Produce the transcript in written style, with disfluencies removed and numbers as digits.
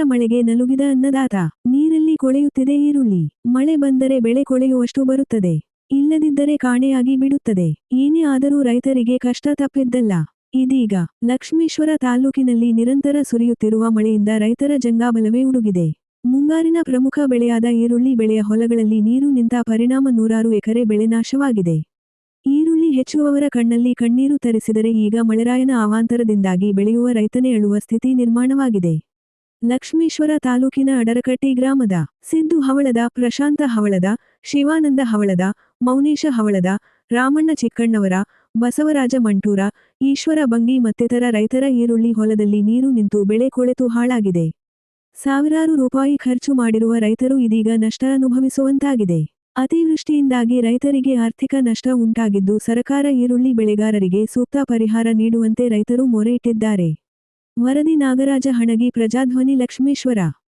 ಮಳೆಗೆ ನಲುಗಿದ ಅನ್ನದಾತ. ನೀರಲ್ಲಿ ಕೊಳೆಯುತ್ತಿದೆ ಈರುಳ್ಳಿ. ಮಳೆ ಬಂದರೆ ಬೆಳೆ ಕೊಳೆಯುವಷ್ಟು ಬರುತ್ತದೆ. ಇಲ್ಲದಿದ್ದರೆ ಕಾಣೆಯಾಗಿ ಬಿಡುತ್ತದೆ. ಏನೇ ಆದರೂ ರೈತರಿಗೆ ಕಷ್ಟ ತಪ್ಪಿದ್ದಲ್ಲ. ಇದೀಗ ಲಕ್ಷ್ಮೇಶ್ವರ ತಾಲ್ಲೂಕಿನಲ್ಲಿ ನಿರಂತರ ಸುರಿಯುತ್ತಿರುವ ಮಳೆಯಿಂದ ರೈತರ ಜಂಗಾಬಲವೇ ಉಡುಗಿದೆ. ಮುಂಗಾರಿನ ಪ್ರಮುಖ ಬೆಳೆಯಾದ ಈರುಳ್ಳಿ ಬೆಳೆಯ ಹೊಲಗಳಲ್ಲಿ ನೀರು ನಿಂತ ಪರಿಣಾಮ ನೂರಾರು ಎಕರೆ ಬೆಳೆ ನಾಶವಾಗಿದೆ. ಈರುಳ್ಳಿ ಹೆಚ್ಚುವವರ ಕಣ್ಣಲ್ಲಿ ಕಣ್ಣೀರು ತರಿಸಿದರೆ ಈಗ ಮಳೆರಾಯನ ಅವಾಂತರದಿಂದಾಗಿ ಬೆಳೆಯುವ ರೈತನೇ ಅಳುವ ಸ್ಥಿತಿ ನಿರ್ಮಾಣವಾಗಿದೆ. ಲಕ್ಷ್ಮೇಶ್ವರ ತಾಲೂಕಿನ ಅಡರಕಟ್ಟಿ ಗ್ರಾಮದ ಸಿದ್ದು ಹವಳದ, ಪ್ರಶಾಂತ ಹವಳದ, ಶಿವಾನಂದ ಹವಳದ, ಮೌನೇಶ ಹವಳದ, ರಾಮಣ್ಣ ಚಿಕ್ಕಣ್ಣವರ, ಬಸವರಾಜ ಮಂಟೂರ, ಈಶ್ವರ ಬಂಗಿ ಮತ್ತಿತರ ರೈತರ ಈರುಳ್ಳಿ ಹೊಲದಲ್ಲಿ ನೀರು ನಿಂತು ಬೆಳೆ ಕೊಳೆತು ಹಾಳಾಗಿದೆ. ಸಾವಿರಾರು ರೂಪಾಯಿ ಖರ್ಚು ಮಾಡಿರುವ ರೈತರು ಇದೀಗ ನಷ್ಟ ಅನುಭವಿಸುವಂತಾಗಿದೆ. ಅತಿವೃಷ್ಟಿಯಿಂದಾಗಿ ರೈತರಿಗೆ ಆರ್ಥಿಕ ನಷ್ಟ ಉಂಟಾಗಿದ್ದು ಸರಕಾರ ಈರುಳ್ಳಿ ಬೆಳೆಗಾರರಿಗೆ ಸೂಕ್ತ ಪರಿಹಾರ ನೀಡುವಂತೆ ರೈತರು ಮೊರೆ ಇಟ್ಟಿದ್ದಾರೆ. ವರದಿ ನಾಗರಾಜ ಹಣಗಿ, ಪ್ರಜಾಧ್ವನಿ, ಲಕ್ಷ್ಮೇಶ್ವರ.